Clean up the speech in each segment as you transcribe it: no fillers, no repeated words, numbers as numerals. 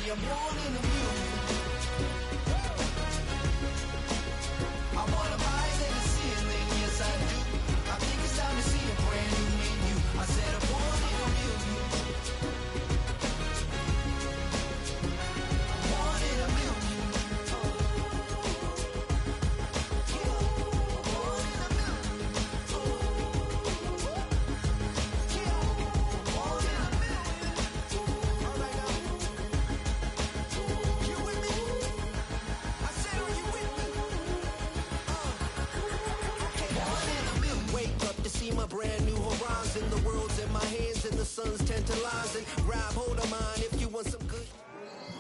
I'm wanting a million. I want them higher than the ceiling, yes I do. I think it's time to see a brand new menu. I said I'm wanting a million. I'm wanting a million. My brand new horizon, the world's in my hands and the sun's tantalizing. Grab hold of mine if you want some good.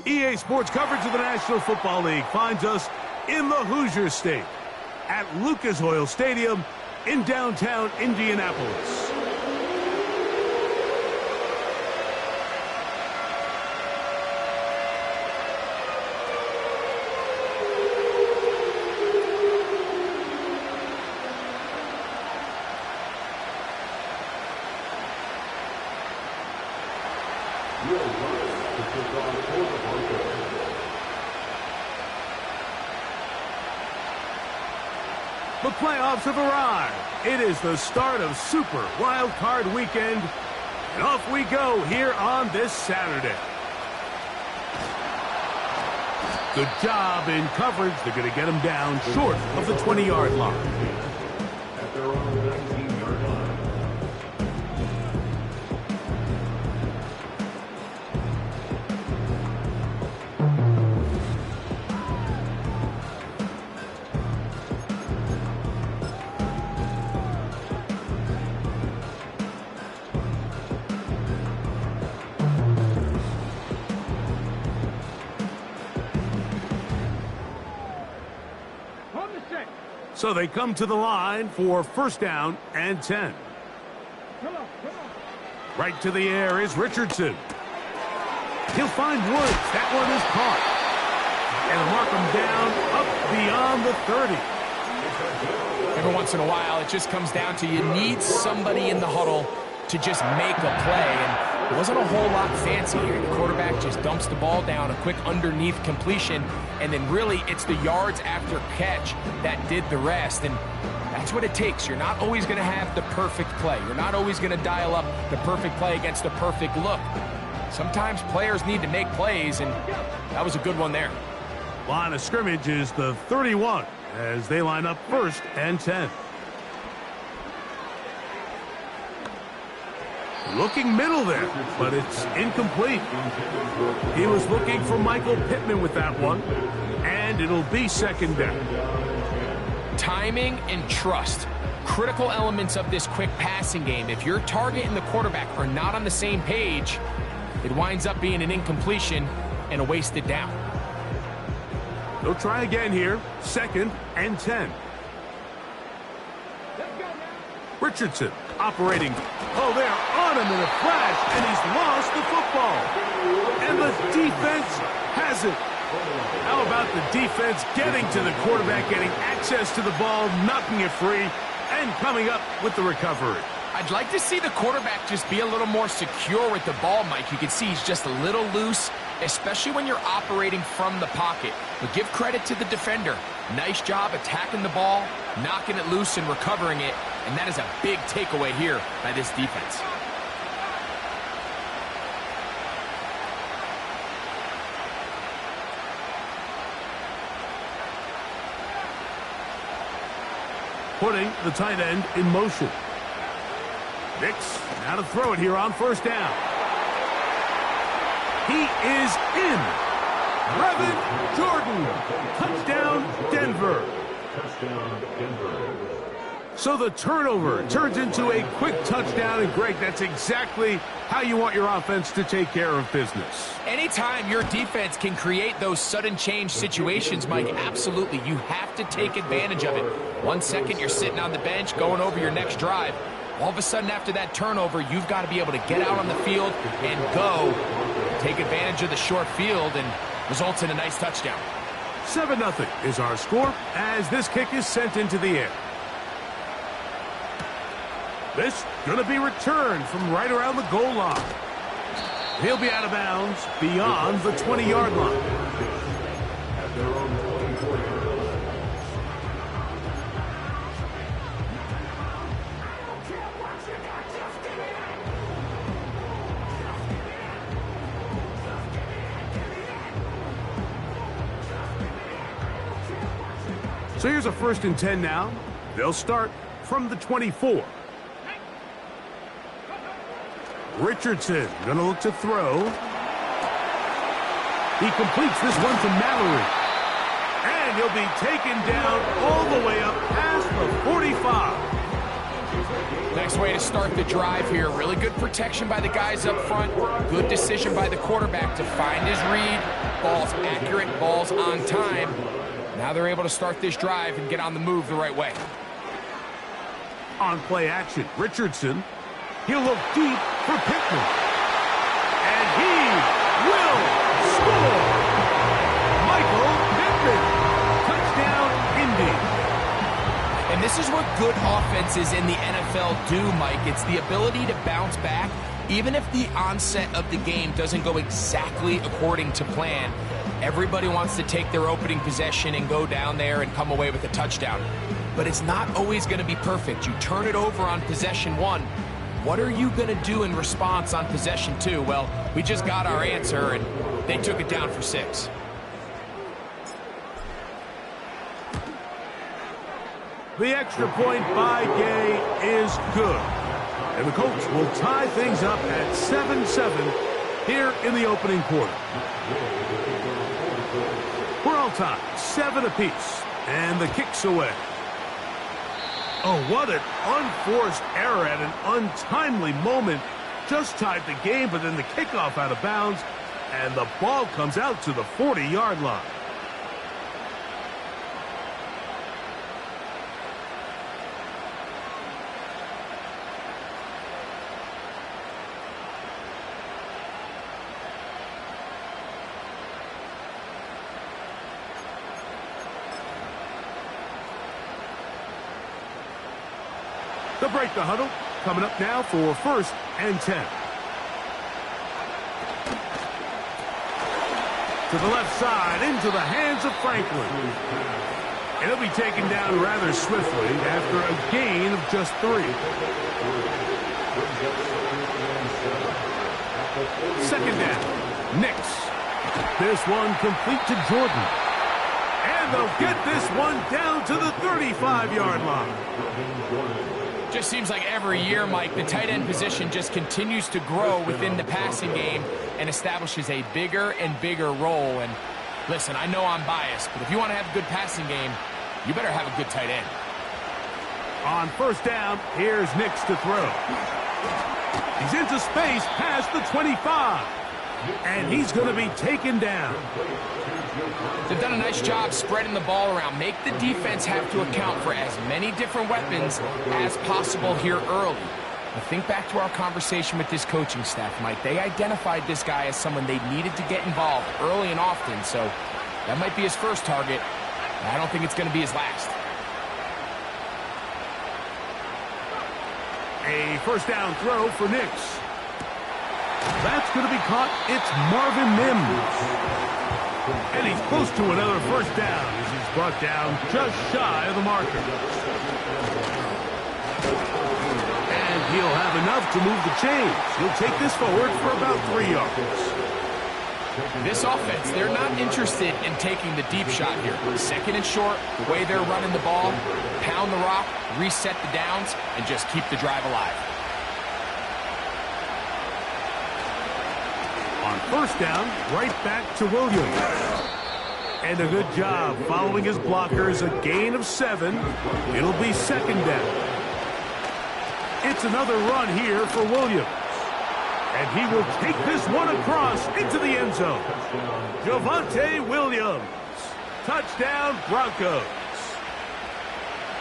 EA Sports coverage of the National Football League finds us in the Hoosier State at Lucas Oil Stadium in downtown Indianapolis. The playoffs have arrived. It is the start of Super Wild Card Weekend, and off we go here on this Saturday. Good job in coverage. They're going to get them down short of the 20-yard line. At their own 19-yard line. So they come to the line for first down and 10. Right to the air is Richardson. He'll find Woods. That one is caught. And mark him down up beyond the 30. Every once in a while, it just comes down to you need somebody in the huddle to just make a play. And it wasn't a whole lot fancy here. The quarterback just dumps the ball down, a quick underneath completion, and then really it's the yards after catch that did the rest. And that's what it takes. You're not always going to have the perfect play. You're not always going to dial up the perfect play against the perfect look. Sometimes players need to make plays, and that was a good one there. Line of scrimmage is the 31 as they line up first and 10. Looking middle there, but it's incomplete. He was looking for Michael Pittman with that one, and it'll be second down. Timing and trust, critical elements of this quick passing game. If your target and the quarterback are not on the same page, it winds up being an incompletion and a wasted down. They'll try again here, second and 10. Richardson operating. Oh, they're on him in a flash, and he's lost the football. And the defense has it. How about the defense getting to the quarterback, getting access to the ball, knocking it free, and coming up with the recovery? I'd like to see the quarterback just be a little more secure with the ball, Mike. You can see he's just a little loose, especially when you're operating from the pocket. But give credit to the defender. Nice job attacking the ball, knocking it loose and recovering it. And that is a big takeaway here by this defense. Putting the tight end in motion. Nix, now to throw it here on first down. He is in. Brevin Jordan. Touchdown, Denver. Touchdown, Denver. So the turnover turns into a quick touchdown, and Greg, that's exactly how you want your offense to take care of business. Anytime your defense can create those sudden change situations, Mike, absolutely, you have to take advantage of it. 1 second, you're sitting on the bench, going over your next drive. All of a sudden, after that turnover, you've got to be able to get out on the field and go. Take advantage of the short field, and results in a nice touchdown. 7-0 is our score as this kick is sent into the air. This going to be returned from right around the goal line. He'll be out of bounds beyond the 20-yard line. At their own 24-yard line. So here's a 1st and 10 now. They'll start from the 24. Richardson going to look to throw. He completes this one to Mallory. And he'll be taken down all the way up past the 45. Nice way to start the drive here. Really good protection by the guys up front. Good decision by the quarterback to find his read. Ball's accurate, ball's on time. Now they're able to start this drive and get on the move the right way. On play action, Richardson. He'll look deep for Pittman. And he will score! Michael Pittman. Touchdown, Indy. And this is what good offenses in the NFL do, Mike. It's the ability to bounce back, even if the onset of the game doesn't go exactly according to plan. Everybody wants to take their opening possession and go down there and come away with a touchdown. But it's not always going to be perfect. You turn it over on possession 1. What are you going to do in response on possession 2? Well, we just got our answer, and they took it down for 6. The extra point by Gay is good. And the Colts will tie things up at 7-7 here in the opening quarter. We're all tied, 7 apiece, and the kick's away. Oh, what an unforced error at an untimely moment. Just tied the game, but then the kickoff out of bounds, and the ball comes out to the 40-yard line. They'll break the huddle. Coming up now for 1st and 10. To the left side, into the hands of Franklin. And he'll be taken down rather swiftly after a gain of just 3. 2nd down. Nix. This one complete to Jordan. And they'll get this one down to the 35-yard line. Just seems like every year, Mike, the tight end position just continues to grow within the passing game and establishes a bigger and bigger role. And listen, I know I'm biased, but if you want to have a good passing game, you better have a good tight end. On 1st down, here's Nix to throw. He's into space past the 25. And he's going to be taken down. They've done a nice job spreading the ball around. Make the defense have to account for as many different weapons as possible here early. But think back to our conversation with this coaching staff, Mike. They identified this guy as someone they needed to get involved early and often. So that might be his first target. I don't think it's going to be his last. A 1st down throw for Nix. That's going to be caught. It's Marvin Mims. And he's close to another 1st down as he's brought down just shy of the marker. And he'll have enough to move the chains. He'll take this forward for about 3 yards. This offense, they're not interested in taking the deep shot here. 2nd and short, the way they're running the ball, pound the rock, reset the downs, and just keep the drive alive. On 1st down, right back to Williams. And a good job following his blockers, a gain of 7. It'll be 2nd down. It's another run here for Williams. And he will take this one across into the end zone. Javonte Williams. Touchdown, Broncos.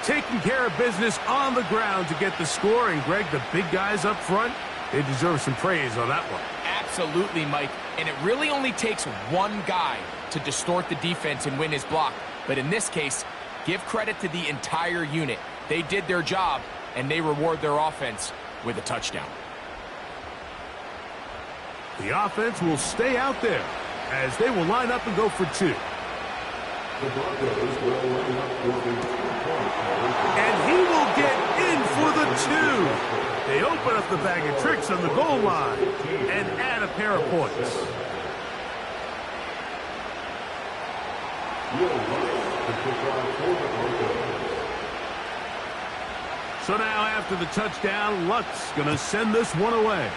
Taking care of business on the ground to get the score. And, Greg, the big guys up front, they deserve some praise on that one. Absolutely, Mike. And it really only takes one guy to distort the defense and win his block. But in this case, give credit to the entire unit. They did their job, and they reward their offense with a touchdown. The offense will stay out there as they will line up and go for 2. The Broncos will line up for the 2-point. And he will get in for the 2. They open up the bag of tricks on the goal line and add a pair of points. So now after the touchdown, Luck's going to send this one away.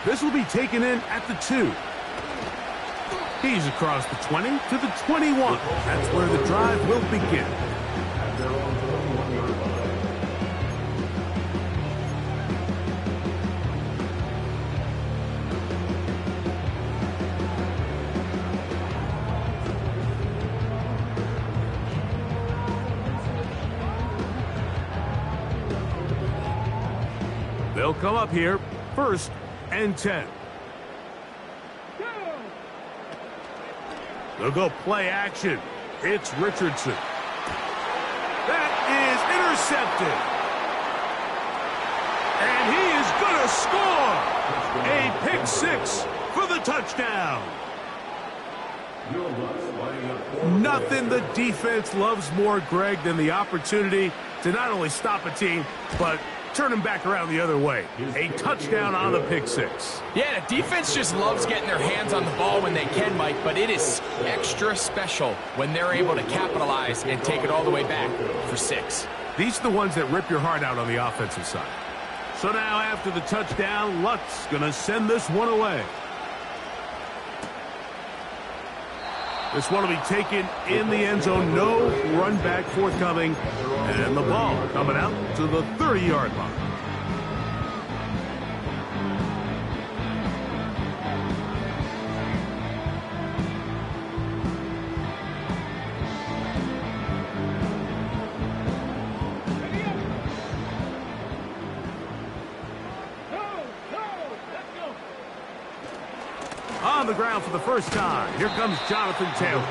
This will be taken in at the 2. He's across the 20 to the 21. That's where the drive will begin. They'll come up here, 1st and 10. They'll go play action. It's Richardson. That is intercepted. And he is going to score. A pick 6 for the touchdown. Nothing the defense loves more, Greg, than the opportunity to not only stop a team, but turn him back around the other way. A touchdown on the pick 6. Yeah, the defense just loves getting their hands on the ball when they can, Mike, but it is extra special when they're able to capitalize and take it all the way back for 6. These are the ones that rip your heart out on the offensive side. So now after the touchdown, Luck's going to send this one away. This one will be taken in the end zone. No run back forthcoming. And the ball coming out to the 30-yard line. On the ground for the first time. Here comes Jonathan Taylor.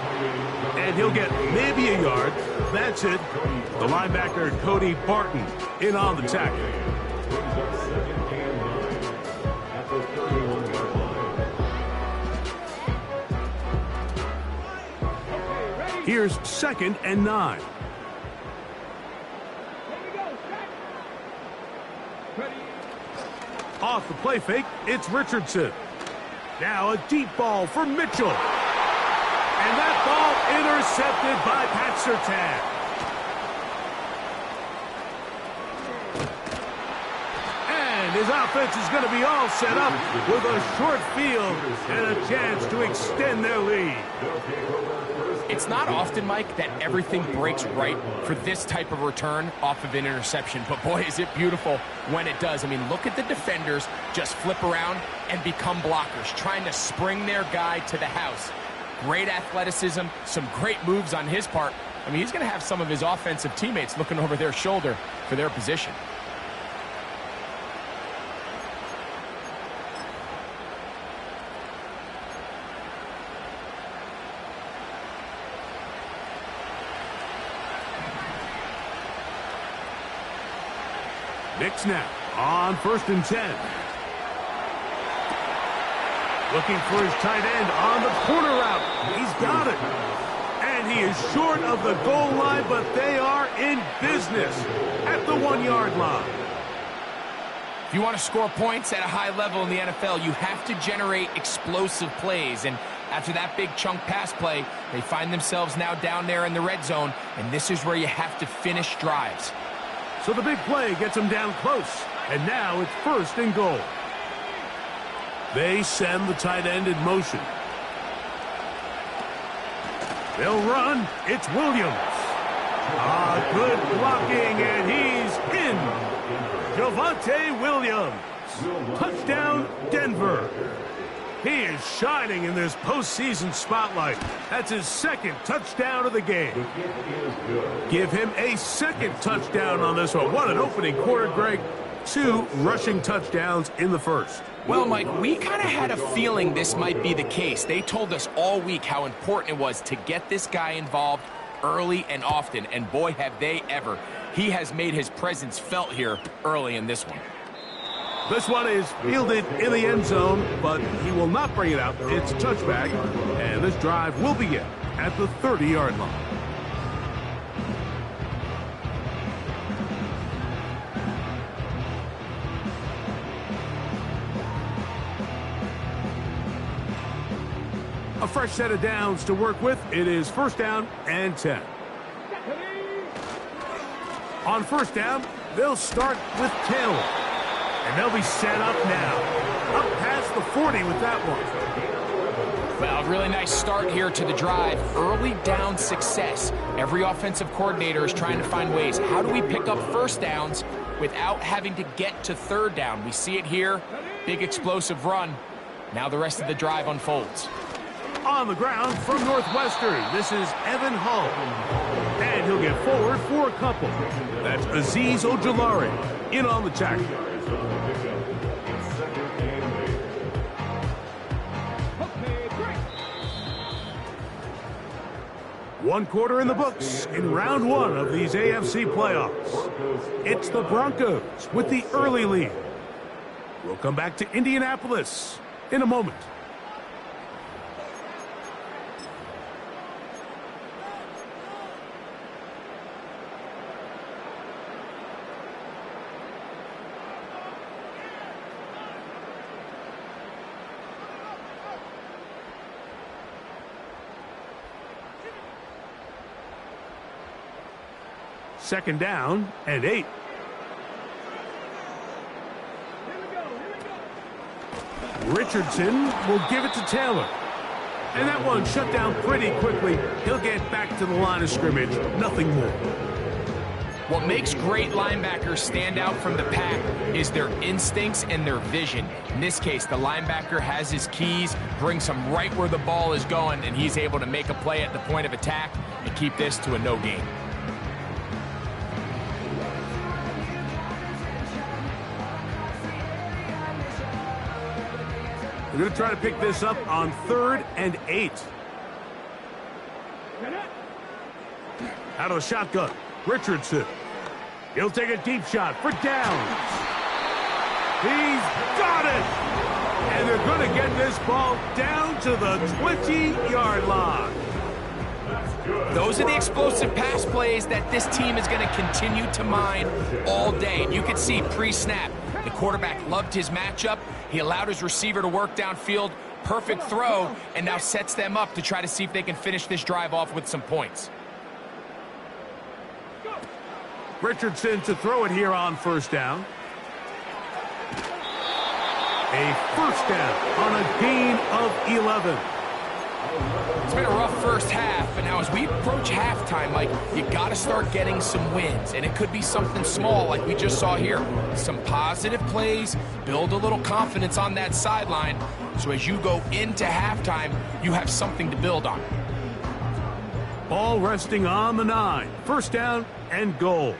And he'll get maybe a yard. That's it. The linebacker, Cody Barton, in on the tackle. Here's 2nd and 9. Off the play fake, it's Richardson. Now a deep ball for Mitchell. And that ball intercepted by Pat Surtain. And his offense is going to be all set up with a short field and a chance to extend their lead. It's not often, Mike, that everything breaks right for this type of return off of an interception. But, boy, is it beautiful when it does. I mean, look at the defenders just flip around and become blockers, trying to spring their guy to the house. Great athleticism, some great moves on his part. I mean, he's going to have some of his offensive teammates looking over their shoulder for their position. Nick snap on 1st and 10. Looking for his tight end on the corner route. He's got it. And he is short of the goal line, but they are in business at the 1-yard line. If you want to score points at a high level in the NFL, you have to generate explosive plays. And after that big chunk pass play, they find themselves now down there in the red zone, and this is where you have to finish drives. So the big play gets him down close. And now it's 1st and goal. They send the tight end in motion. They'll run. It's Williams. Good blocking, and he's in. Javonte Williams. Touchdown, Denver. He is shining in this postseason spotlight. That's his 2nd touchdown of the game. Give him a 2nd touchdown on this one. What an opening quarter, Greg. 2 rushing touchdowns in the 1st. Well, Mike, we kind of had a feeling this might be the case. They told us all week how important it was to get this guy involved early and often, and boy, have they ever. He has made his presence felt here early in this one. This one is fielded in the end zone, but he will not bring it out. It's a touchback, and this drive will begin at the 30-yard line. A fresh set of downs to work with. It is first down and 10. On first down, they'll start with Taylor. And they'll be set up now. Up past the 40 with that one. Well, really nice start here to the drive. Early down success. Every offensive coordinator is trying to find ways. How do we pick up first downs without having to get to third down? We see it here. Big explosive run. Now the rest of the drive unfolds. On the ground from Northwestern, this is Evan Hull. And he'll get forward for a couple. That's Azeez Ojulari in on the tackle. One quarter in the books in round one of these AFC playoffs. It's the Broncos with the early lead. We'll come back to Indianapolis in a moment. Second down and 8. Richardson will give it to Taylor. And that one shut down pretty quickly. He'll get back to the line of scrimmage. Nothing more. What makes great linebackers stand out from the pack is their instincts and their vision. In this case, the linebacker has his keys, brings him right where the ball is going, and he's able to make a play at the point of attack and keep this to a no gain. We're going to try to pick this up on 3rd and 8. Out of the shotgun, Richardson. He'll take a deep shot for downs. He's got it! And they're going to get this ball down to the 20-yard line. Those are the explosive pass plays that this team is going to continue to mine all day. And you can see pre-snap, the quarterback loved his matchup. He allowed his receiver to work downfield. Perfect throw, and now sets them up to try to see if they can finish this drive off with some points. Richardson to throw it here on first down. A first down on a gain of 11. It's been a rough first half, and now as we approach halftime, Mike, you got to start getting some wins, and it could be something small like we just saw here. Some positive plays, build a little confidence on that sideline, so as you go into halftime, you have something to build on. Ball resting on the 9. First down and goal.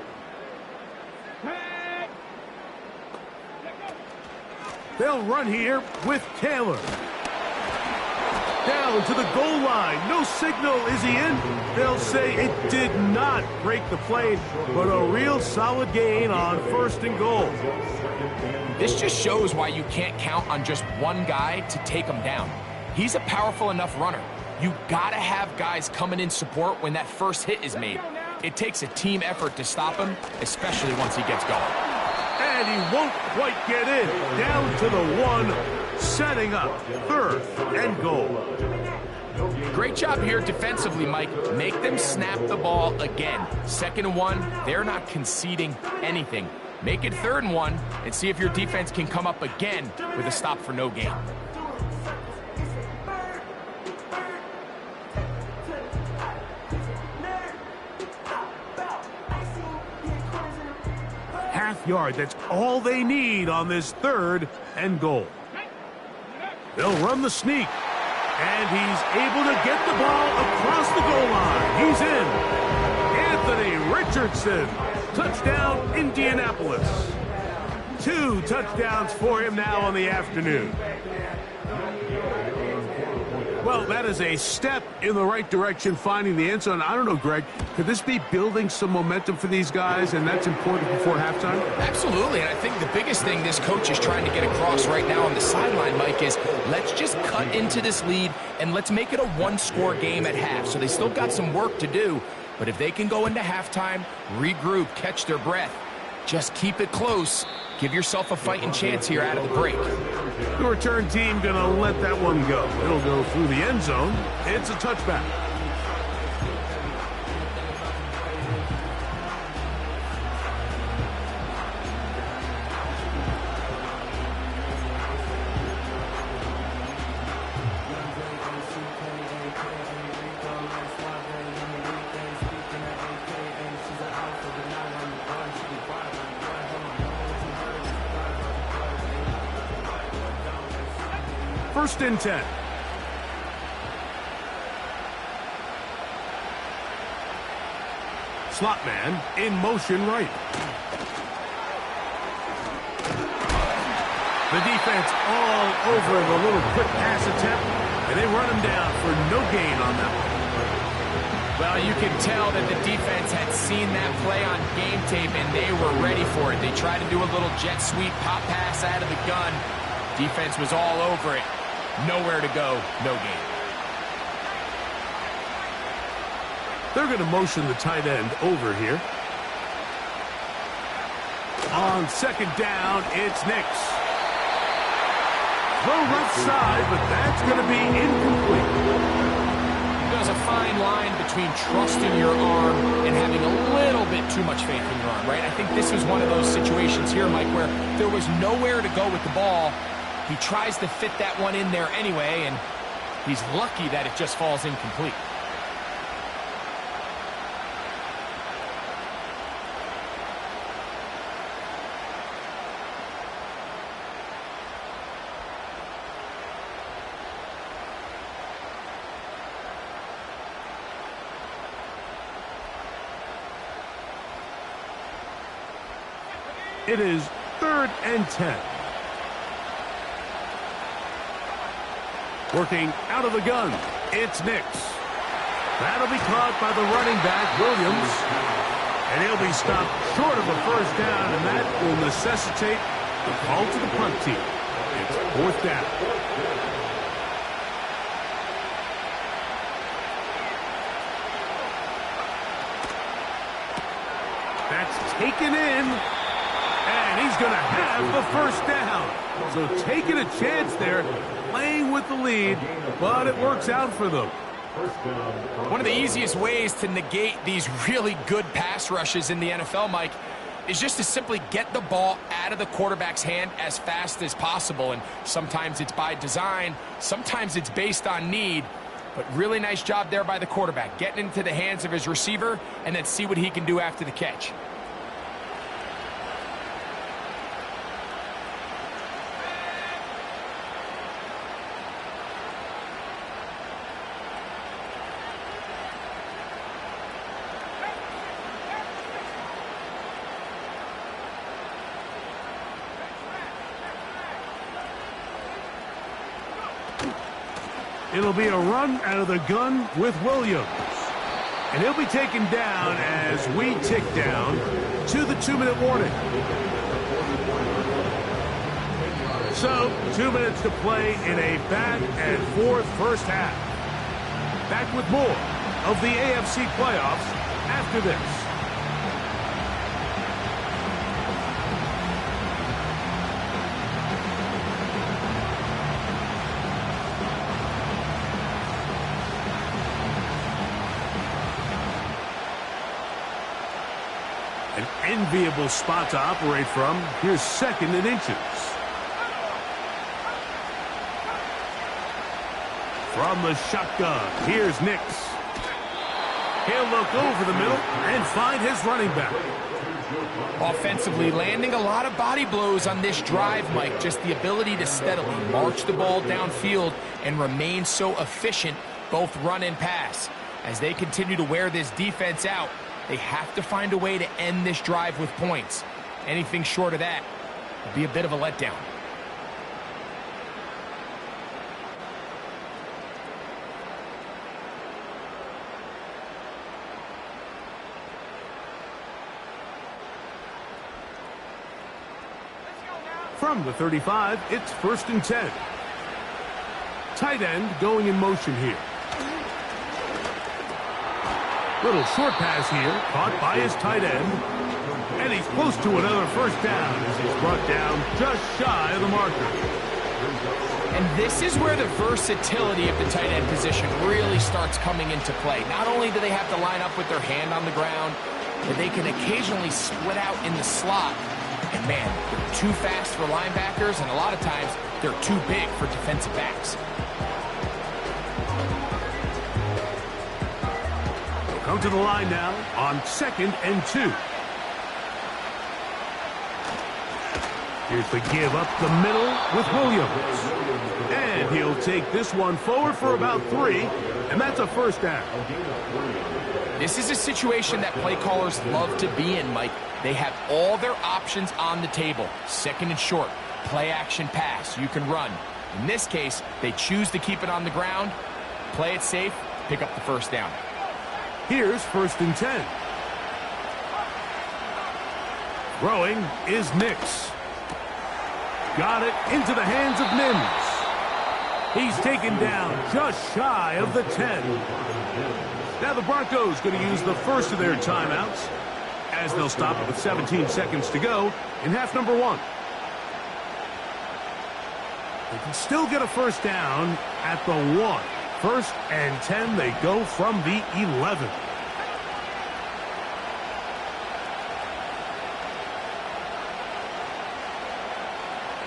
They'll run here with Taylor. Down to the goal line. No signal. Is he in? They'll say it did not break the play, but a real solid gain on 1st and goal. This just shows why you can't count on just one guy to take him down. He's a powerful enough runner. You got to have guys coming in support when that first hit is made. It takes a team effort to stop him, especially once he gets going. And he won't quite get in. Down to the 1, setting up 3rd and goal. Great job here defensively, Mike. Make them snap the ball again. 2nd and 1, they're not conceding anything. Make it 3rd and 1 and see if your defense can come up again with a stop for no gain. Half yard, that's all they need on this 3rd and goal. They'll run the sneak. And he's able to get the ball across the goal line. He's in. Anthony Richardson. Touchdown, Indianapolis. 2 touchdowns for him now on the afternoon. Well, that is a step in the right direction, finding the end zone. I don't know, Greg, could this be building some momentum for these guys, and that's important before halftime? Absolutely, and I think the biggest thing this coach is trying to get across right now on the sideline, Mike, is let's just cut into this lead, and let's make it a one-score game at half. So they still got some work to do, but if they can go into halftime, regroup, catch their breath, just keep it close, give yourself a fighting chance here out of the break. The return team going to let that one go. It'll go through the end zone. It's a touchback. First and 10. Slot man in motion right. The defense all over the little quick pass attempt, and they run him down for no gain on that one. Well, you can tell that the defense had seen that play on game tape, and they were ready for it. They tried to do a little jet sweep pop pass out of the gun. Defense was all over it. Nowhere to go, no gain. They're going to motion the tight end over here. On second down, it's Nix. Throw left side, but that's going to be incomplete. There's a fine line between trusting your arm and having a little bit too much faith in your arm, right? I think this was one of those situations here, Mike, where there was nowhere to go with the ball. He tries to fit that one in there anyway, and he's lucky that it just falls incomplete. It is 3rd and 10. Working out of the gun, it's Nix. That'll be caught by the running back, Williams. And he'll be stopped short of a first down, and that will necessitate a call to the punt team. It's 4th down. That's taken in, and he's going to have the first down. So taking a chance there, playing with the lead, but it works out for them. One of the easiest ways to negate these really good pass rushes in the NFL, Mike, is just to simply get the ball out of the quarterback's hand as fast as possible. And sometimes it's by design, sometimes it's based on need. But really nice job there by the quarterback, getting into the hands of his receiver and then see what he can do after the catch. It'll be a run out of the gun with Williams. And he'll be taken down as we tick down to the 2-minute warning. So, 2 minutes to play in a back-and-forth first half. Back with more of the AFC playoffs after this. An enviable spot to operate from. Here's 2nd and inches. From the shotgun, here's Nix. He'll look over the middle and find his running back. Offensively, landing a lot of body blows on this drive, Mike. Just the ability to steadily march the ball downfield and remain so efficient, both run and pass. As they continue to wear this defense out, they have to find a way to end this drive with points. Anything short of that will be a bit of a letdown. From the 35, it's 1st and 10. Tight end going in motion here. Little short pass here, caught by his tight end. And he's close to another first down as he's brought down just shy of the marker. And this is where the versatility of the tight end position really starts coming into play. Not only do they have to line up with their hand on the ground, but they can occasionally split out in the slot. And man, they're too fast for linebackers, and a lot of times they're too big for defensive backs. They'll come to the line now on 2nd and 2. Here's the give up the middle with Williams. And he'll take this one forward for about 3, and that's a first down. This is a situation that play callers love to be in, Mike. They have all their options on the table. 2nd and short, play action pass, you can run. In this case, they choose to keep it on the ground, play it safe, pick up the first down. Here's 1st and 10. Throwing is Nix. Got it into the hands of Mims. He's taken down just shy of the 10. Now the Broncos going to use the first of their timeouts as they'll stop it with 17 seconds to go in half number 1. They can still get a first down at the 1. 1st and 10, they go from the 11.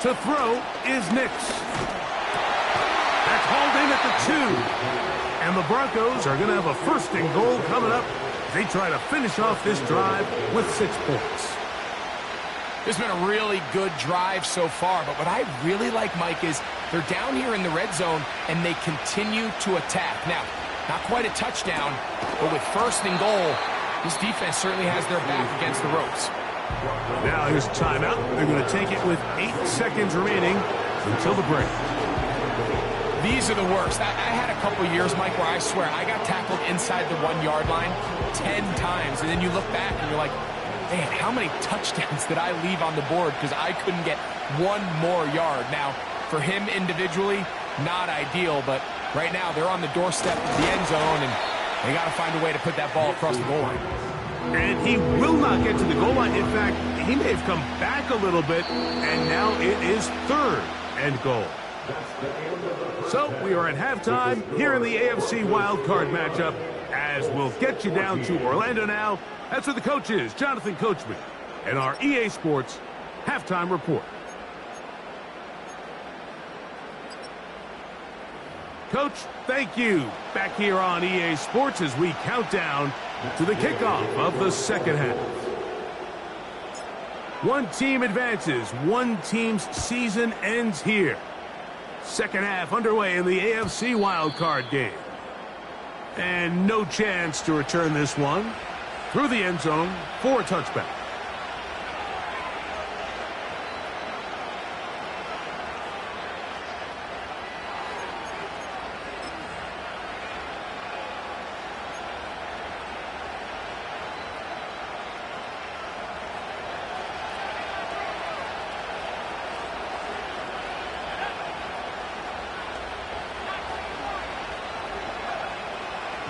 To throw is Nix. That's hauled in at the 2. And the Broncos are going to have a 1st and goal coming up. They try to finish off this drive with 6 points. This has been a really good drive so far, but what I really like, Mike, is they're down here in the red zone, and they continue to attack. Now, not quite a touchdown, but with 1st and goal, this defense certainly has their back against the ropes. Now here's a timeout. They're going to take it with 8 seconds remaining until the break. These are the worst. I had a couple years, Mike, where I swear I got tackled inside the 1-yard line 10 times, and then you look back and you're like, man, how many touchdowns did I leave on the board because I couldn't get 1 more yard? Now, for him individually, not ideal, but right now they're on the doorstep of the end zone, and they got to find a way to put that ball across the goal line. And he will not get to the goal line. In fact, he may have come back a little bit, and now it is 3rd and goal. So we are at halftime here in the AFC wildcard matchup as we'll get you down to Orlando now. That's where the coach is, Jonathan Coachman, and our EA Sports halftime report. Coach, thank you. Back here on EA Sports as we count down to the kickoff of the 2nd half. One team advances. One team's season ends here. 2nd half underway in the AFC wildcard game. And no chance to return this one through the end zone for a touchback.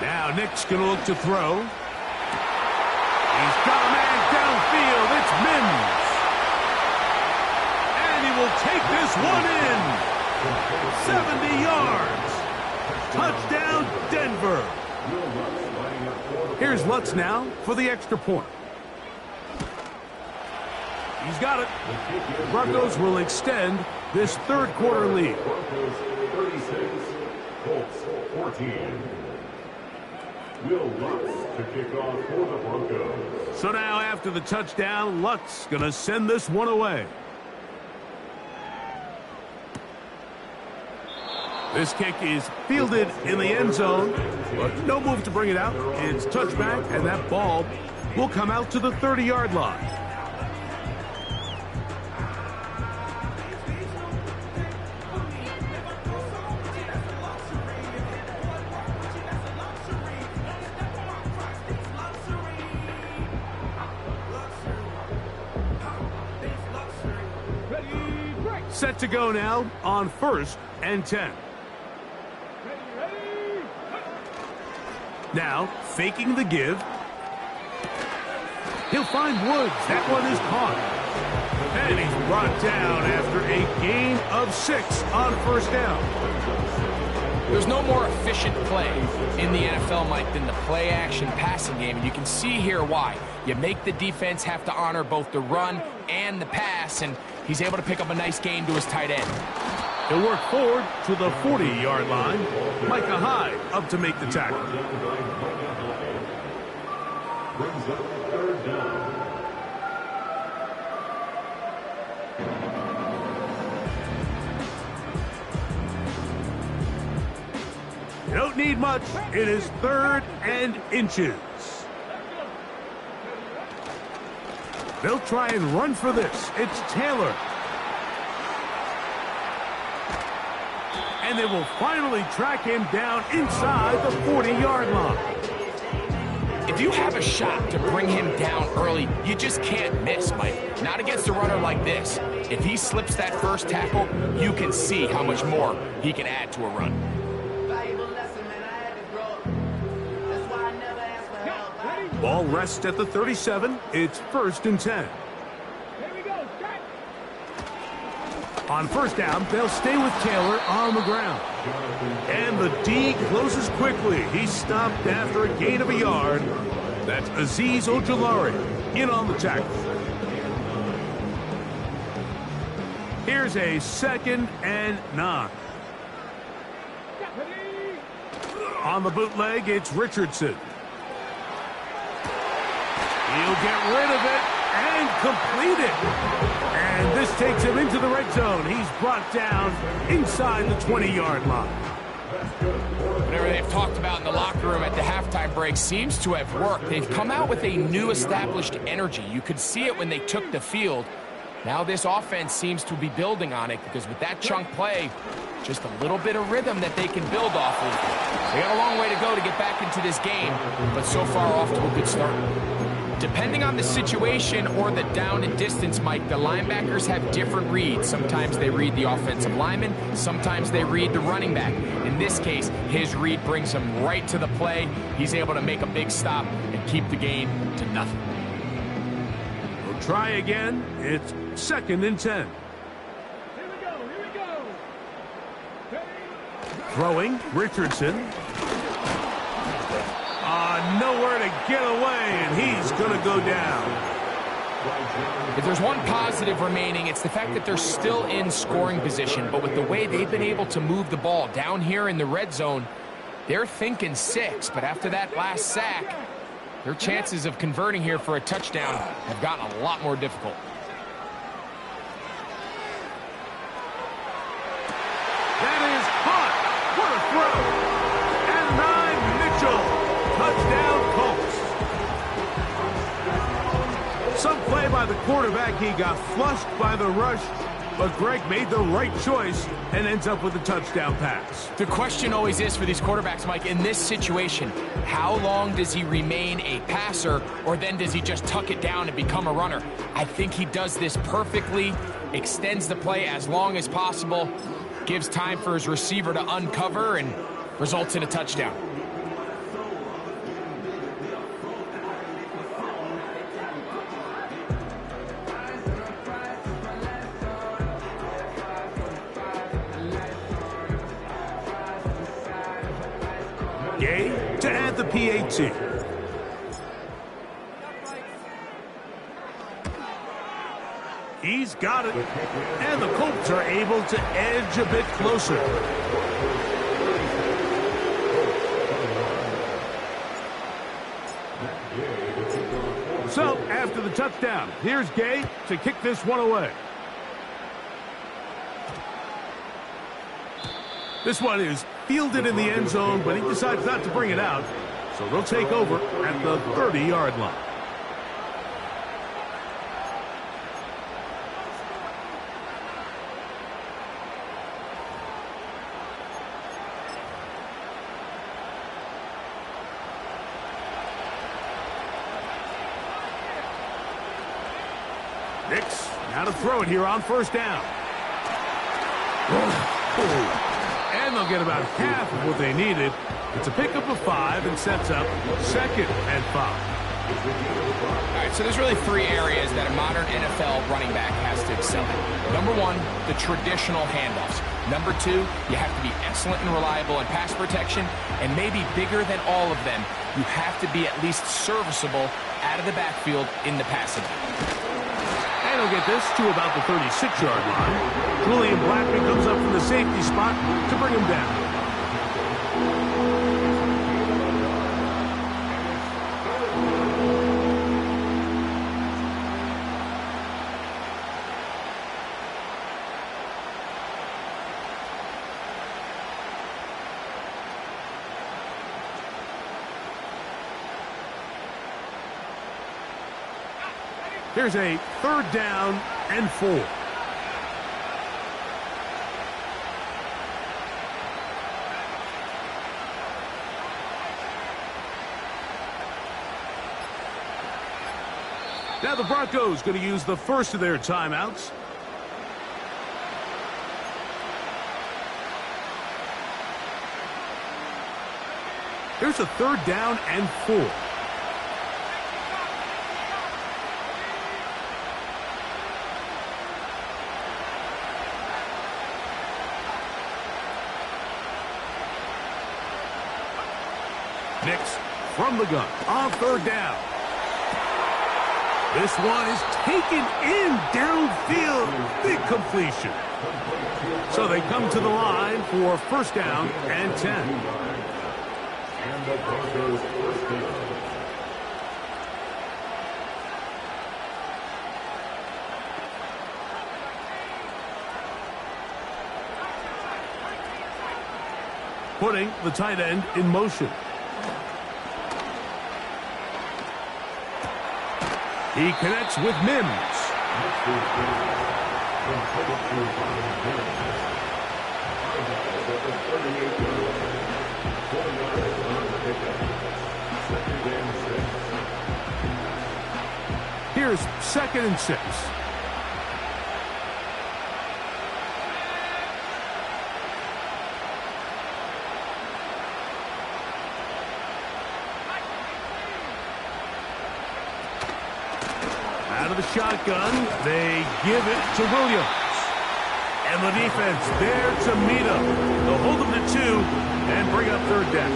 Now Nick's going to look to throw. He's got a man downfield. It's Mims. And he will take this one in. 70 yards. Touchdown, Denver. Here's Lutz now for the extra point. He's got it. The Broncos will extend this 3rd quarter lead. Broncos 36, Colts 14. Will Lutz to kick off for the Broncos. So now after the touchdown, Lutz going to send this one away. This kick is fielded in the end zone, but no move to bring it out. It's touchback, and that ball will come out to the 30-yard line. Set to go now on 1st and 10. Now, faking the give. He'll find Woods. That one is caught. And he's brought down after a gain of 6 on 1st down. There's no more efficient play in the NFL, Mike, than the play-action passing game. And you can see here why. You make the defense have to honor both the run and the pass, and he's able to pick up a nice gain to his tight end. He'll work forward to the 40-yard line. Micah Hyde up to make the tackle. Brings up 3rd down. You don't need much. It is 3rd and inches. They'll try and run for this. It's Taylor. And they will finally track him down inside the 40-yard line. If you have a shot to bring him down early, you just can't miss, Mike. Not against a runner like this. If he slips that first tackle, you can see how much more he can add to a run. Ball rests at the 37. It's 1st and 10. On 1st down, they'll stay with Taylor on the ground. And the D closes quickly. He's stopped after a gain of a yard. That's Azeez Ojulari in on the tackle. Here's a 2nd and 9. On the bootleg, it's Richardson. He'll get rid of it and complete it. And this takes him into the red zone. He's brought down inside the 20-yard line. Whatever they've talked about in the locker room at the halftime break seems to have worked. They've come out with a new established energy. You could see it when they took the field. Now this offense seems to be building on it because with that chunk play, just a little bit of rhythm that they can build off of. They got a long way to go to get back into this game, but so far off to a good start. Depending on the situation or the down and distance, Mike, the linebackers have different reads. Sometimes they read the offensive lineman. Sometimes they read the running back. In this case, his read brings him right to the play. He's able to make a big stop and keep the gain to nothing. We'll try again. It's 2nd and 10. Throwing, Richardson. Nowhere to get away, and he's going to go down. If there's one positive remaining, it's the fact that they're still in scoring position. But with the way they've been able to move the ball down here in the red zone, they're thinking 6. But after that last sack, their chances of converting here for a touchdown have gotten a lot more difficult. That is hot. What a throw. And 9 Mitchell. Touchdown, Colts. Some play by the quarterback. He got flushed by the rush, but Greg made the right choice and ends up with a touchdown pass. The question always is for these quarterbacks, Mike, in this situation, how long does he remain a passer, or then does he just tuck it down and become a runner? I think he does this perfectly, extends the play as long as possible, gives time for his receiver to uncover, and results in a touchdown. To add the PAT. He's got it. And the Colts are able to edge a bit closer. So, after the touchdown, here's Gay to kick this one away. This one is fielded in the end zone, but he decides not to bring it out. So they'll take over at the 30-yard line. Nix, now to throw it here on 1st down. They'll get about half of what they needed. It's a pickup of 5 and sets up 2nd and 5. All right, so there's really 3 areas that a modern NFL running back has to excel in. Number 1, the traditional handoffs. Number 2, you have to be excellent and reliable in pass protection, and maybe bigger than all of them, you have to be at least serviceable out of the backfield in the passing game. And he'll get this to about the 36-yard line. Julian Blackman comes up from the safety spot to bring him down. Here's a 3rd down and 4. Now the Broncos going to use the first of their timeouts. Here's a 3rd down and 4. Nix from the gun on 3rd down. This one is taken in downfield. Big completion. So they come to the line for 1st down and 10. And the Broncos first down. Putting the tight end in motion. He connects with Mims. Here's 2nd and 6. Out of the shotgun, they give it to Williams. And the defense there to meet him. They'll hold him to 2 and bring up 3rd down.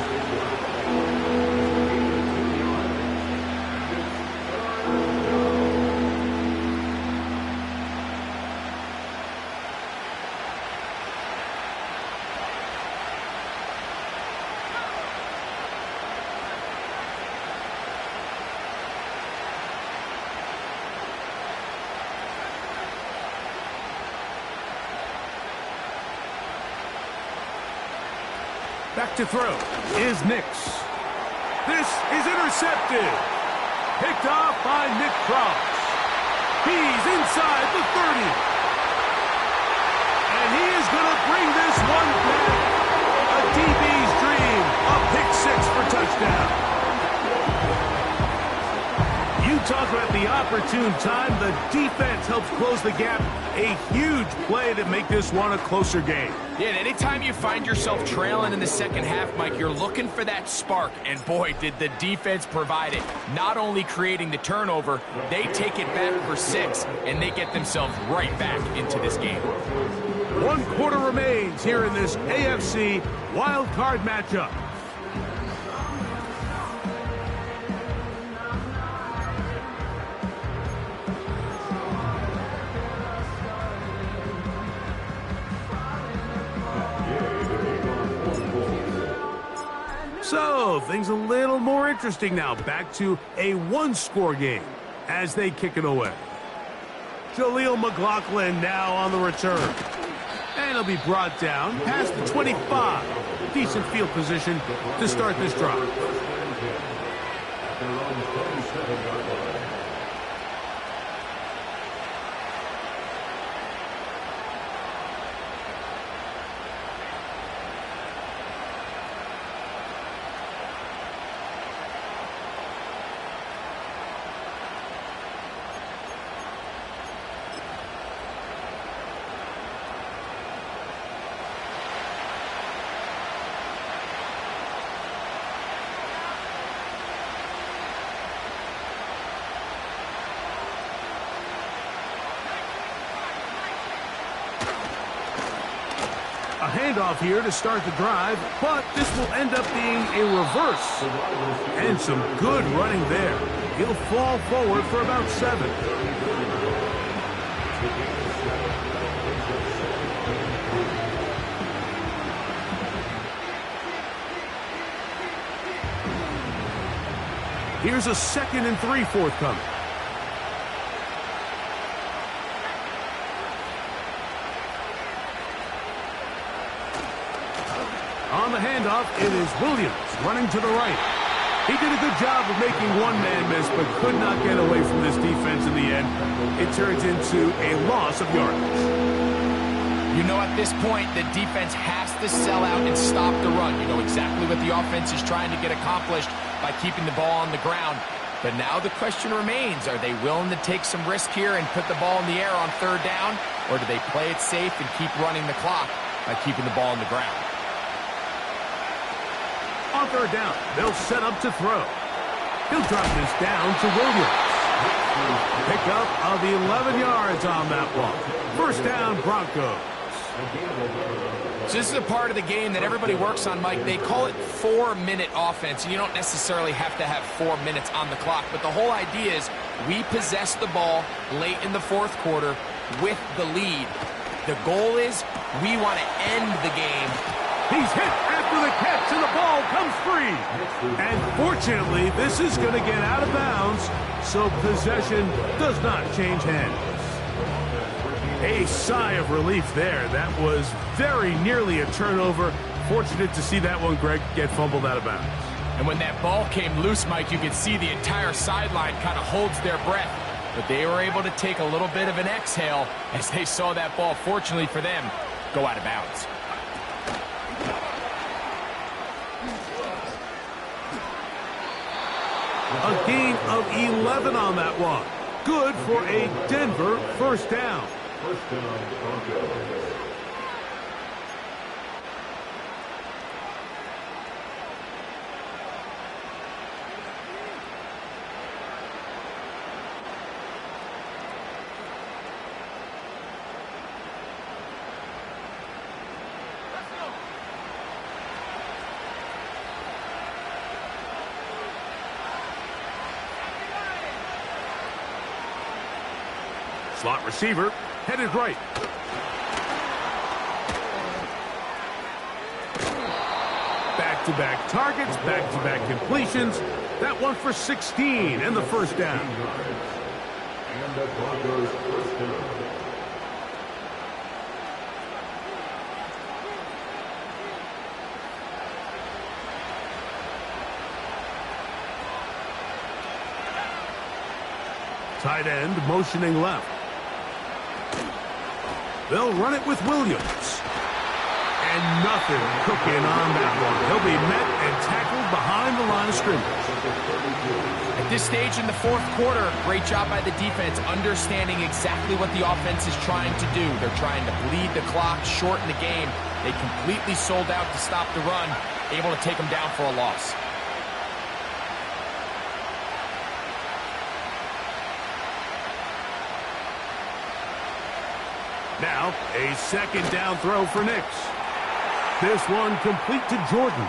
Back to throw is Nix. This is intercepted. Picked off by Nick Cross. He's inside the 30. And he is going to bring this one back. A DB's dream. A pick 6 for touchdown. You talk about the opportune time. The defense helps close the gap. A huge play to make this one a closer game. Yeah, and anytime you find yourself trailing in the second half, Mike, you're looking for that spark. And boy, did the defense provide it. Not only creating the turnover, they take it back for 6, and they get themselves right back into this game. 1 quarter remains here in this AFC wild card matchup. So, things a little more interesting now. Back to a 1-score game as they kick it away. Jaleel McLaughlin now on the return. And he'll be brought down past the 25. Decent field position to start this drive. A handoff here to start the drive, but this will end up being a reverse. And some good running there. He'll fall forward for about 7. Here's a 2nd and 3 forthcoming. On the handoff, it is Williams running to the right. He did a good job of making one man miss, but could not get away from this defense in the end. It turns into a loss of yardage. You know, at this point, the defense has to sell out and stop the run. You know exactly what the offense is trying to get accomplished by keeping the ball on the ground. But now the question remains, are they willing to take some risk here and put the ball in the air on 3rd down? Or do they play it safe and keep running the clock by keeping the ball on the ground? On 3rd down, they'll set up to throw. He'll drop this down to Williams. Pickup of 11 yards on that one. 1st down, Broncos. So this is a part of the game that everybody works on, Mike. They call it 4-minute offense, and you don't necessarily have to have 4 minutes on the clock. But the whole idea is we possess the ball late in the 4th quarter with the lead. The goal is we want to end the game. He's hit after the catch, and the ball comes free. And fortunately, this is going to get out of bounds, so possession does not change hands. A sigh of relief there. That was very nearly a turnover. Fortunate to see that one, Greg, get fumbled out of bounds. And when that ball came loose, Mike, you could see the entire sideline kind of holds their breath. But they were able to take a little bit of an exhale as they saw that ball, fortunately for them, go out of bounds. A gain of 11 on that one. Good for a Denver 1st down. 1st down, Broncos. Slot receiver, headed right. Back-to-back targets, back-to-back completions. That one for 16 and the 1st down. And the Broncos 1st down. Tight end motioning left. They'll run it with Williams. And nothing cooking on that one. He'll be met and tackled behind the line of scrimmage. At this stage in the 4th quarter, great job by the defense, understanding exactly what the offense is trying to do. They're trying to bleed the clock, shorten the game. They completely sold out to stop the run, able to take them down for a loss. Now, a 2nd down throw for Nix. This one complete to Jordan.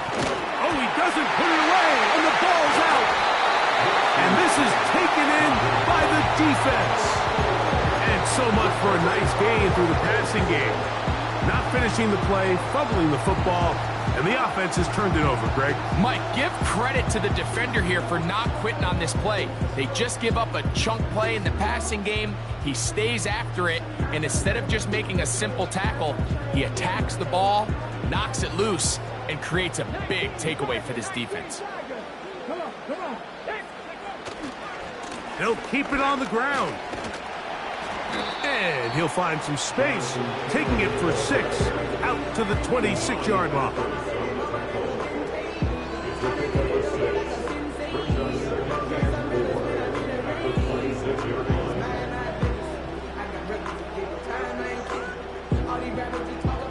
Oh, he doesn't put it away, and the ball's out. And this is taken in by the defense. And so much for a nice gain through the passing game. Not finishing the play, fumbling the football, and the offense has turned it over, Greg. Mike, give credit to the defender here for not quitting on this play. They just give up a chunk play in the passing game. He stays after it, and instead of just making a simple tackle, he attacks the ball, knocks it loose, and creates a big takeaway for this defense. He'll keep it on the ground. And he'll find some space, taking it for 6, out to the 26-yard line.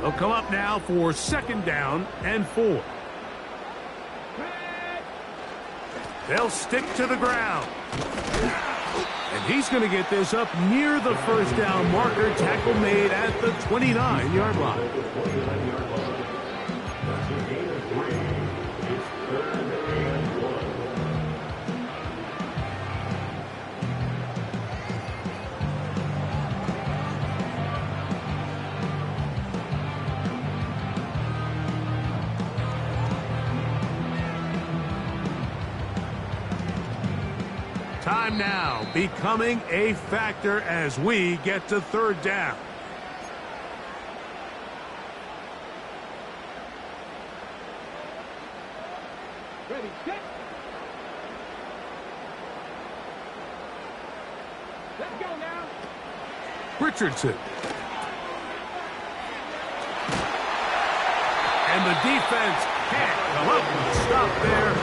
They'll come up now for 2nd down and 4. They'll stick to the ground. And he's going to get this up near the first down marker. Tackle made at the 29-yard line. Time now becoming a factor as we get to third down. Ready, set. Let's go now. Richardson. And the defense can't come up with a stop there.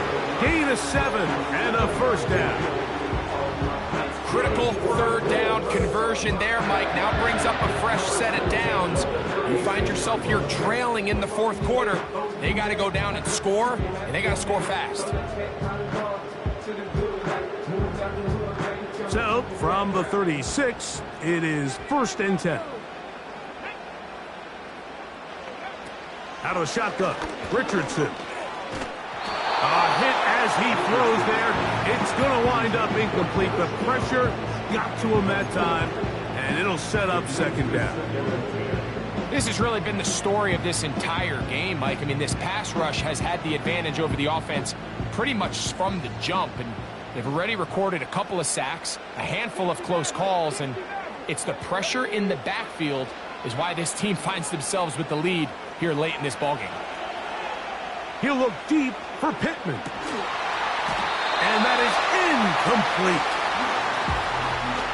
Gain of 7 and a first down. Critical third down conversion there, Mike. Now brings up a fresh set of downs. You find yourself here trailing in the fourth quarter. They got to go down and score, and they got to score fast. So, from the 36, it is 1st and 10. Out of the shotgun, Richardson. A hit as he throws there. It's going to wind up incomplete. The pressure got to him that time, and it'll set up second down. This has really been the story of this entire game, Mike. I mean, this pass rush has had the advantage over the offense pretty much from the jump, and they've already recorded a couple of sacks, a handful of close calls, and it's the pressure in the backfield is why this team finds themselves with the lead here late in this ballgame. He'll look deep for Pittman. And that is incomplete.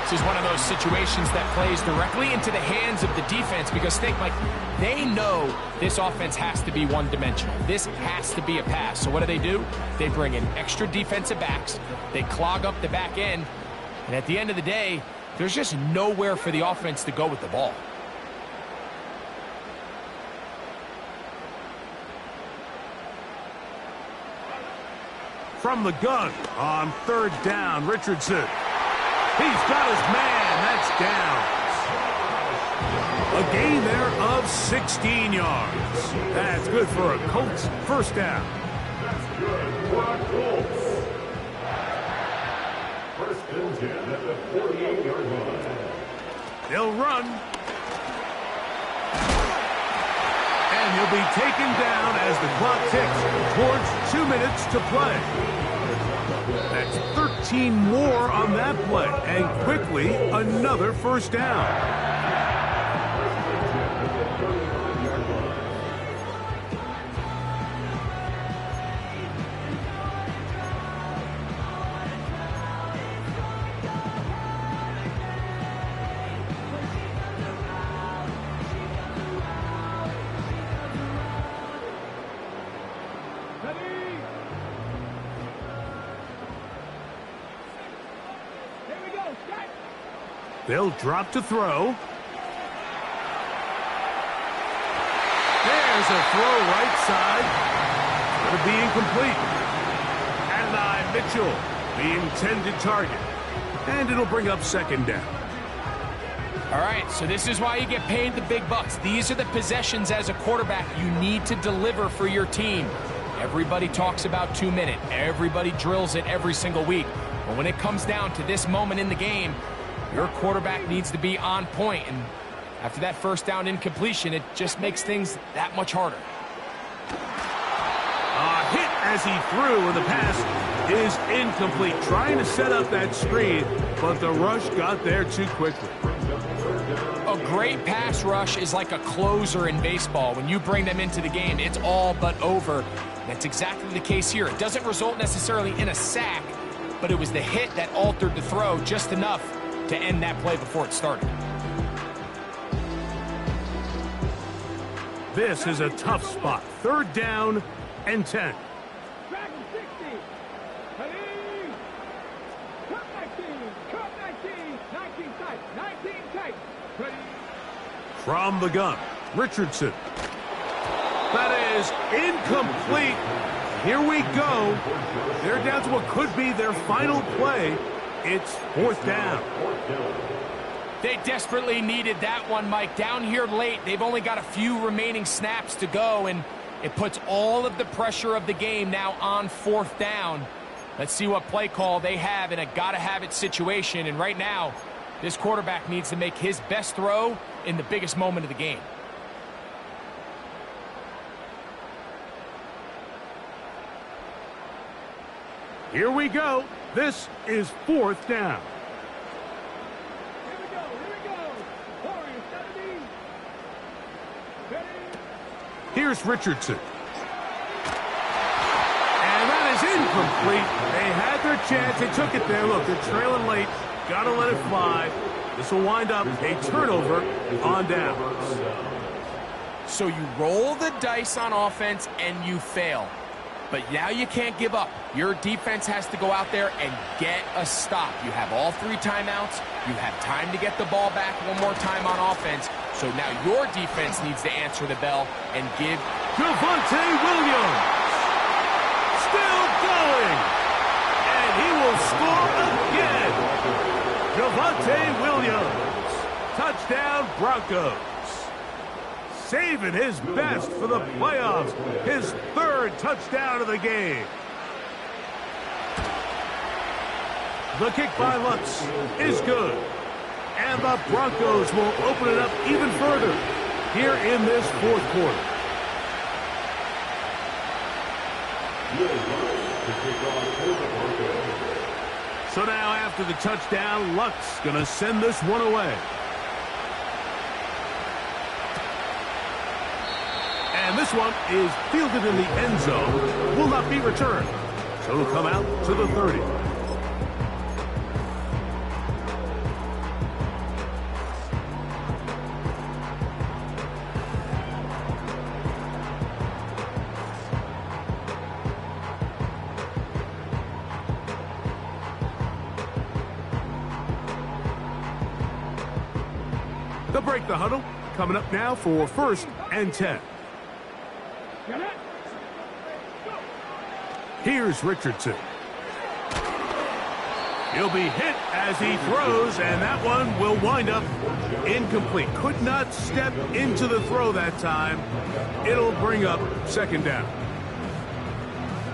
This is one of those situations that plays directly into the hands of the defense because think, Mike, they know this offense has to be one-dimensional. This has to be a pass. So what do? They bring in extra defensive backs. They clog up the back end. And at the end of the day, there's just nowhere for the offense to go with the ball. From the gun on third down, Richardson. He's got his man. That's down. A gain there of 16 yards. That's good for a Colts first down. That's good for our Colts. 1st and 10 at the 48-yard line. They'll run. And he'll be taken down as the clock ticks towards 2 minutes to play. That's 13 more on that play, and quickly another first down. They'll drop to throw. There's a throw right side. It'll be incomplete. Adonai Mitchell, the intended target. And it'll bring up second down. All right, so this is why you get paid the big bucks. These are the possessions as a quarterback you need to deliver for your team. Everybody talks about 2 minute. Everybody drills it every single week. But when it comes down to this moment in the game, your quarterback needs to be on point, and after that first down incompletion, it just makes things that much harder. A hit as he threw, and the pass is incomplete. Trying to set up that screen, but the rush got there too quickly. A great pass rush is like a closer in baseball. When you bring them into the game, it's all but over. That's exactly the case here. It doesn't result necessarily in a sack, but it was the hit that altered the throw just enough to end that play before it started. This is a tough spot. 3rd down and 10. Back 60. Ready. Cut 19. Cut 19. 19 tight. 19 tight. Ready. From the gun, Richardson. That is incomplete. Here we go. They're down to what could be their final play. It's fourth down. They desperately needed that one, Mike. Down here late, they've only got a few remaining snaps to go, and it puts all of the pressure of the game now on fourth down. Let's see what play call they have in a gotta-have-it situation. And right now, this quarterback needs to make his best throw in the biggest moment of the game. Here we go. This is fourth down. Here's Richardson. And that is incomplete. They had their chance. They took it there. Look, they're trailing late. Got to let it fly. This will wind up a turnover on downs. So you roll the dice on offense and you fail. But now you can't give up. Your defense has to go out there and get a stop. You have all 3 timeouts. You have time to get the ball back one more time on offense. So now your defense needs to answer the bell and give. Javonte Williams still going. And he will score again. Javonte Williams. Touchdown Broncos. Saving his best for the playoffs. His 3rd touchdown of the game. The kick by Lutz is good. And the Broncos will open it up even further here in this 4th quarter. So now after the touchdown, Lutz going to send this one away. And this one is fielded in the end zone. Will not be returned. So it'll come out to the 30. They'll break the huddle. Coming up now for 1st and 10. Here's Richardson. He'll be hit as he throws, and that one will wind up incomplete. Could not step into the throw that time. It'll bring up 2nd down.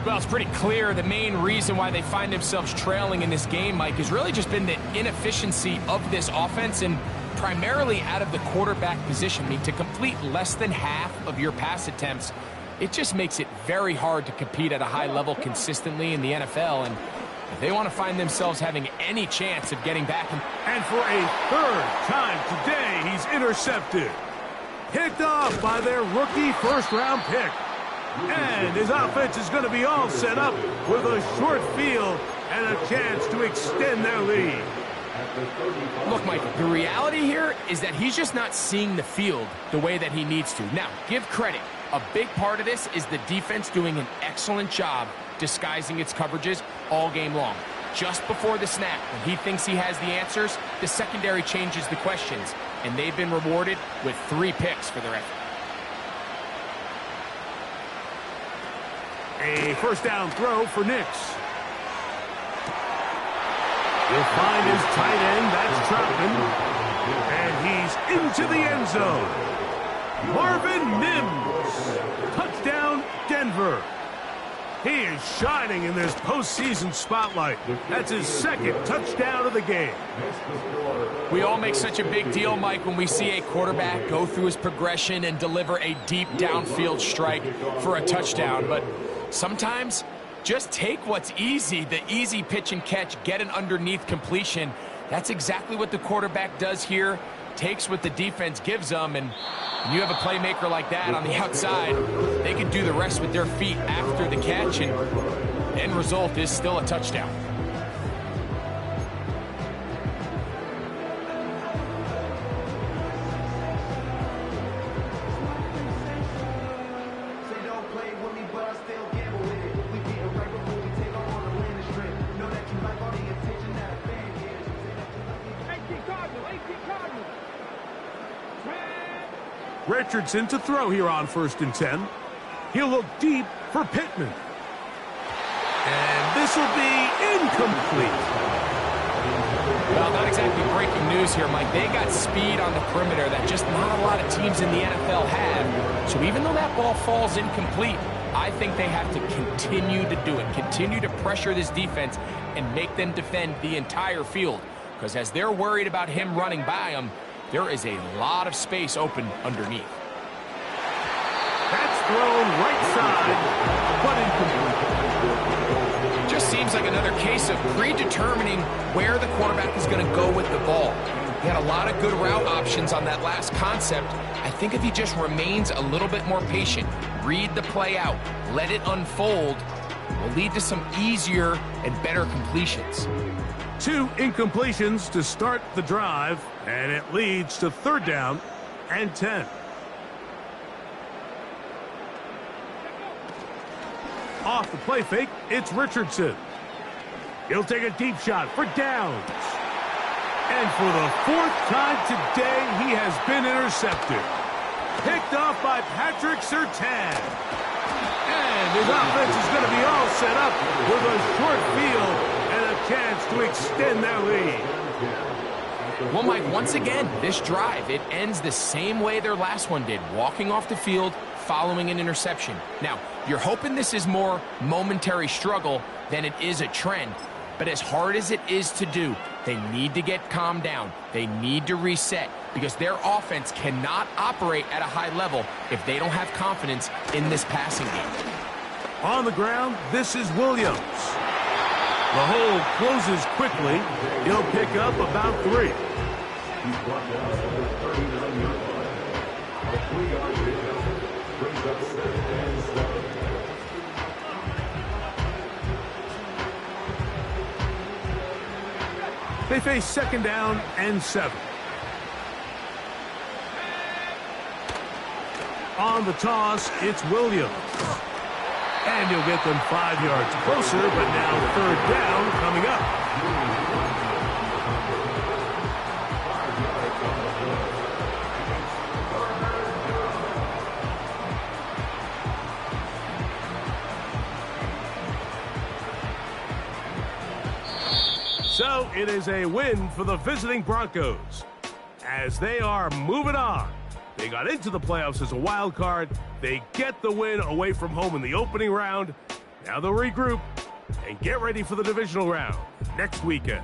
Well, it's pretty clear the main reason why they find themselves trailing in this game, Mike, has really just been the inefficiency of this offense and primarily out of the quarterback position. I mean, to complete less than half of your pass attempts, it just makes it very hard to compete at a high level consistently in the NFL. And if they want to find themselves having any chance of getting back. And for a 3rd time today, he's intercepted. Picked off by their rookie 1st-round pick. And his offense is going to be all set up with a short field and a chance to extend their lead. Look, Mike, the reality here is that he's just not seeing the field the way that he needs to. Now, give credit. A big part of this is the defense doing an excellent job disguising its coverages all game long. Just before the snap, when he thinks he has the answers, the secondary changes the questions, and they've been rewarded with 3 picks for their effort. A 1st down throw for Nix. He'll find his tight end, that's Troutman. And he's into the end zone. Marvin Mims. Touchdown, Denver. He is shining in this postseason spotlight. That's his 2nd touchdown of the game. We all make such a big deal, Mike, when we see a quarterback go through his progression and deliver a deep downfield strike for a touchdown. But sometimes, just take what's easy, the easy pitch and catch, get an underneath completion. That's exactly what the quarterback does here. Takes what the defense gives them, and when you have a playmaker like that on the outside, they can do the rest with their feet after the catch, and the end result is still a touchdown. Richardson to throw here on 1st and 10. He'll look deep for Pittman. And this will be incomplete. Well, not exactly breaking news here, Mike. They got speed on the perimeter that just not a lot of teams in the NFL have. So even though that ball falls incomplete, I think they have to continue to do it, continue to pressure this defense and make them defend the entire field. Because as they're worried about him running by them, there is a lot of space open underneath. That's thrown right side, but incomplete. Just seems like another case of predetermining where the quarterback is going to go with the ball. He had a lot of good route options on that last concept. I think if he just remains a little bit more patient, read the play out, let it unfold, will lead to some easier and better completions. 2 incompletions to start the drive, and it leads to 3rd down and 10. Off the play fake, it's Richardson. He'll take a deep shot for downs. And for the 4th time today, he has been intercepted. Picked off by Patrick Surtain. And his offense is going to be all set up with a short field and a chance to extend their lead. Well, Mike, once again, this drive, it ends the same way their last one did, walking off the field, following an interception. Now, you're hoping this is more momentary struggle than it is a trend, but as hard as it is to do, they need to get calmed down. They need to reset because their offense cannot operate at a high level if they don't have confidence in this passing game. On the ground, this is Williams. The hole closes quickly. He'll pick up about 3. He's brought down for 39 yards. A 3-yard pickup brings up 2nd and 7. They face 2nd down and 7. On the toss, it's Williams. And he'll get them 5 yards closer, but now 3rd down coming up. So it is a win for the visiting Broncos as they are moving on. They got into the playoffs as a wild card. They get the win away from home in the opening round. Now they'll regroup and get ready for the divisional round next weekend.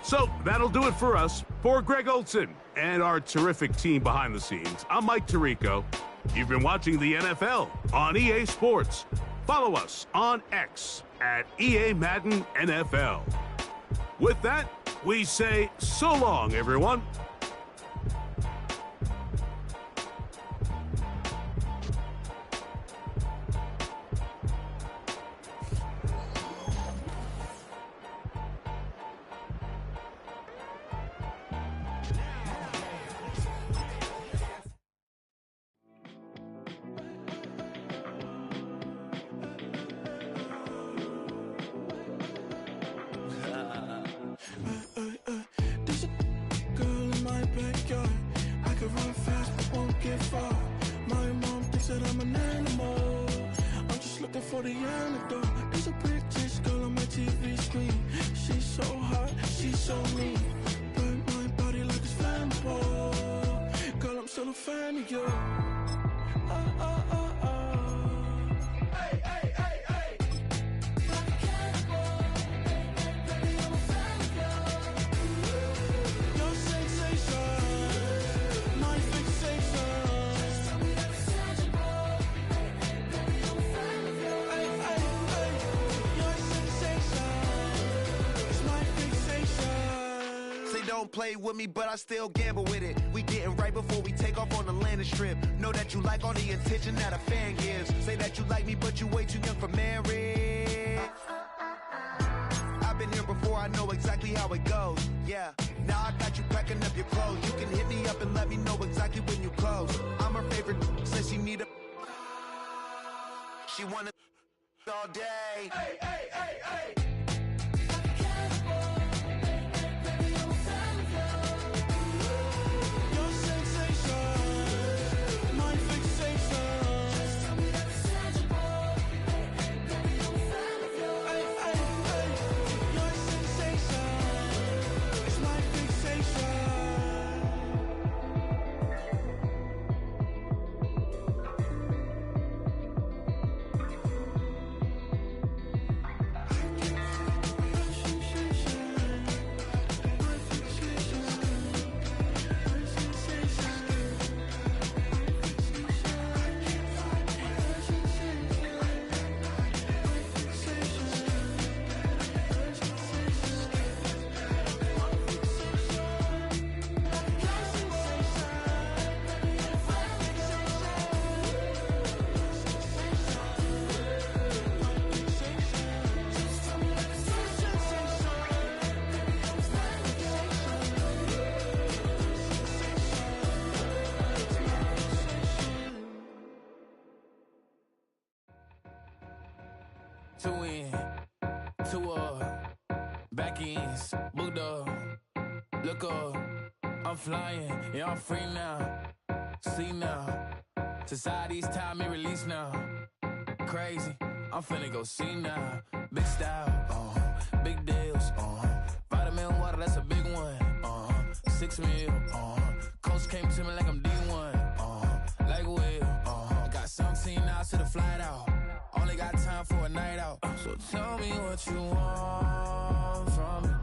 So that'll do it for us. For Greg Olson and our terrific team behind the scenes, I'm Mike Tirico. You've been watching the NFL on EA Sports. Follow us on X at EA Madden NFL. With that, we say so long, everyone. For the antidote, there's a British girl on my TV screen. She's so hot, she's so mean. Burn my body like it's flammable. Girl, I'm still a fan of you. Hey, hey, hey, hey. Like a cannibal. Baby, I'm a fan of you. Your sensation, my fixation. Just tell me that it's tangible. Baby, I'm a fan of you. Don't play with me, but I still gamble with it. We getting right before we take off on the landing strip. Know that you like all the attention that a fan gives. Say that you like me, but you way too young for marriage. I've been here before, I know exactly how it goes. Yeah, now I got you packing up your clothes. You can hit me up and let me know exactly when you close. I'm her favorite, says she need a... She wanna all day. Hey, hey, hey, hey. two in, two up, back ends, booked up, look up, I'm flying, yeah, I'm free now, see now, society's time me release now, crazy, I'm finna go see now, big style, big deals, vitamin water, that's a big one, 6 mil, coach came to me like I'm D1, like Will, got 17 hours to the flight out, only got time for a night out, so tell me what you want from me.